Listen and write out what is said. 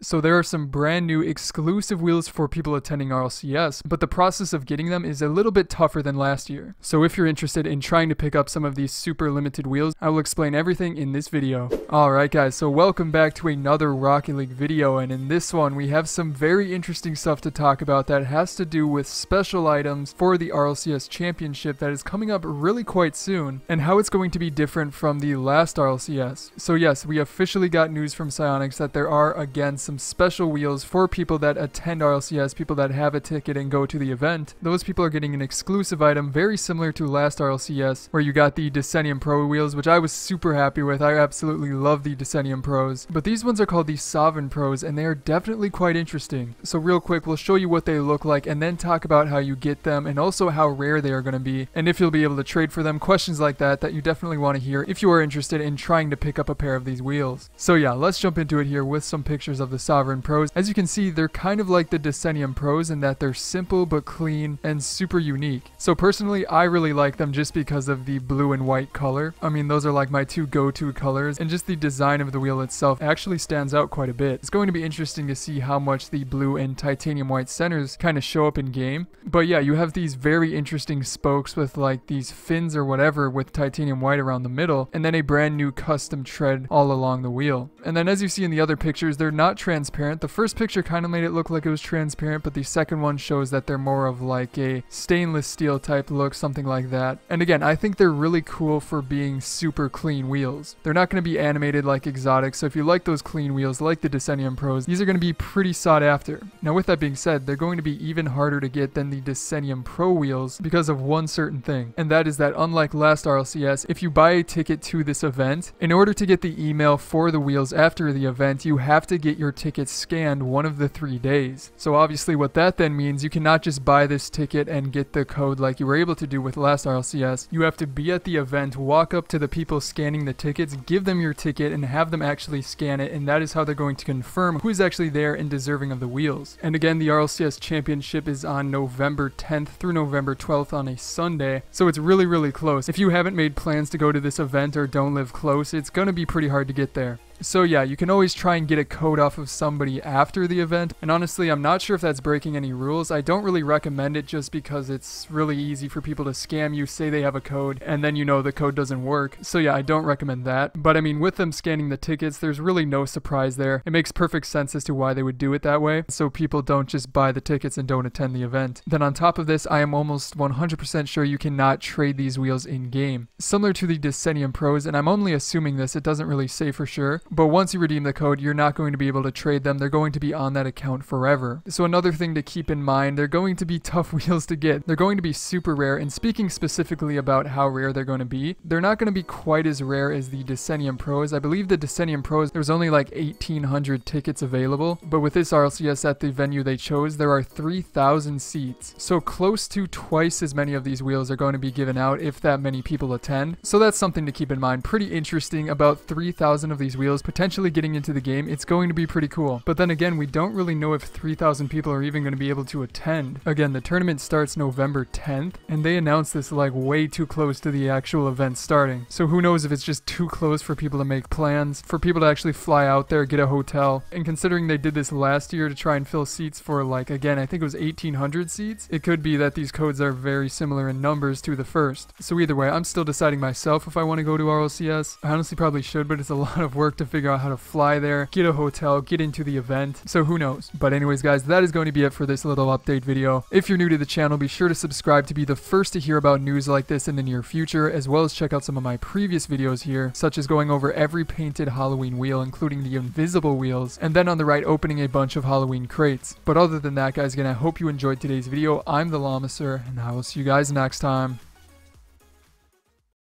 So there are some brand new exclusive wheels for people attending RLCS, but the process of getting them is a little bit tougher than last year. So if you're interested in trying to pick up some of these super limited wheels, I will explain everything in this video. Alright guys, so welcome back to another Rocket League video, and in this one we have some very interesting stuff to talk about that has to do with special items for the RLCS championship that is coming up really quite soon, and how it's going to be different from the last RLCS. So yes, we officially got news from Psyonix that there are again some special wheels for people that attend RLCS, people that have a ticket and go to the event. Those people are getting an exclusive item very similar to last RLCS, where you got the Decennium Pro wheels, which I was super happy with. I absolutely love the Decennium Pros, but these ones are called the Sovereign Pros, and they are definitely quite interesting. So real quick, we'll show you what they look like and then talk about how you get them and also how rare they are going to be, and if you'll be able to trade for them, questions like that you definitely want to hear if you are interested in trying to pick up a pair of these wheels. So yeah, let's jump into it here with some pictures of the Sovereign Pros. As you can see, they're kind of like the Decennium Pros in that they're simple but clean and super unique. So personally, I really like them just because of the blue and white color. I mean, those are like my two go-to colors, and just the design of the wheel itself actually stands out quite a bit. It's going to be interesting to see how much the blue and titanium white centers kind of show up in game. But yeah, you have these very interesting spokes with like these fins or whatever with titanium white around the middle, and then a brand new custom tread all along the wheel. And then as you see in the other pictures, they're not transparent. The first picture kind of made it look like it was transparent, but the second one shows that they're more of like a stainless steel type look, something like that. And again, I think they're really cool for being super clean wheels. They're not going to be animated like exotic, so if you like those clean wheels like the Decennium Pros, these are going to be pretty sought after. Now with that being said, they're going to be even harder to get than the Decennium Pro wheels because of one certain thing, and that is that unlike last RLCS, if you buy a ticket to this event, in order to get the email for the wheels after the event, you have to get your ticket scanned one of the 3 days. So obviously what that then means, you cannot just buy this ticket and get the code like you were able to do with last RLCS. You have to be at the event, walk up to the people scanning the tickets, give them your ticket, and have them actually scan it, and that is how they're going to confirm who is actually there and deserving of the wheels. And again, the RLCS championship is on November 10th through November 12th on a Sunday, so it's really close. If you haven't made plans to go to this event or don't live close, it's gonna be pretty hard to get there. So yeah, you can always try and get a code off of somebody after the event, and honestly, I'm not sure if that's breaking any rules. I don't really recommend it just because it's really easy for people to scam you, say they have a code, and then you know the code doesn't work. So yeah, I don't recommend that. But I mean, with them scanning the tickets, there's really no surprise there. It makes perfect sense as to why they would do it that way, so people don't just buy the tickets and don't attend the event. Then on top of this, I am almost 100% sure you cannot trade these wheels in-game. Similar to the Decennium Pros, and I'm only assuming this, it doesn't really say for sure, but once you redeem the code, you're not going to be able to trade them. They're going to be on that account forever. So another thing to keep in mind, they're going to be tough wheels to get. They're going to be super rare, and speaking specifically about how rare they're going to be, they're not going to be quite as rare as the Decennium Pros. I believe the Decennium Pros, there's only like 1,800 tickets available, but with this RLCS at the venue they chose, there are 3,000 seats. So close to twice as many of these wheels are going to be given out if that many people attend. So that's something to keep in mind. Pretty interesting. About 3,000 of these wheels potentially getting into the game. It's going to be pretty cool. But then again, we don't really know if 3,000 people are even going to be able to attend. Again, the tournament starts November 10th, and they announced this like way too close to the actual event starting. So who knows if it's just too close for people to make plans, for people to actually fly out there, get a hotel. And considering they did this last year to try and fill seats for like, again, I think it was 1,800 seats, it could be that these codes are very similar in numbers to the first. So either way, I'm still deciding myself if I want to go to RLCS. I honestly probably should, but it's a lot of work to figure out how to fly there, get a hotel, get into the event, so who knows. But anyways guys, that is going to be it for this little update video. If you're new to the channel, be sure to subscribe to be the first to hear about news like this in the near future, as well as check out some of my previous videos here, such as going over every painted Halloween wheel, including the invisible wheels, and then on the right opening a bunch of Halloween crates. But other than that guys, again, I hope you enjoyed today's video. I'm TheLlamaSir, and I will see you guys next time.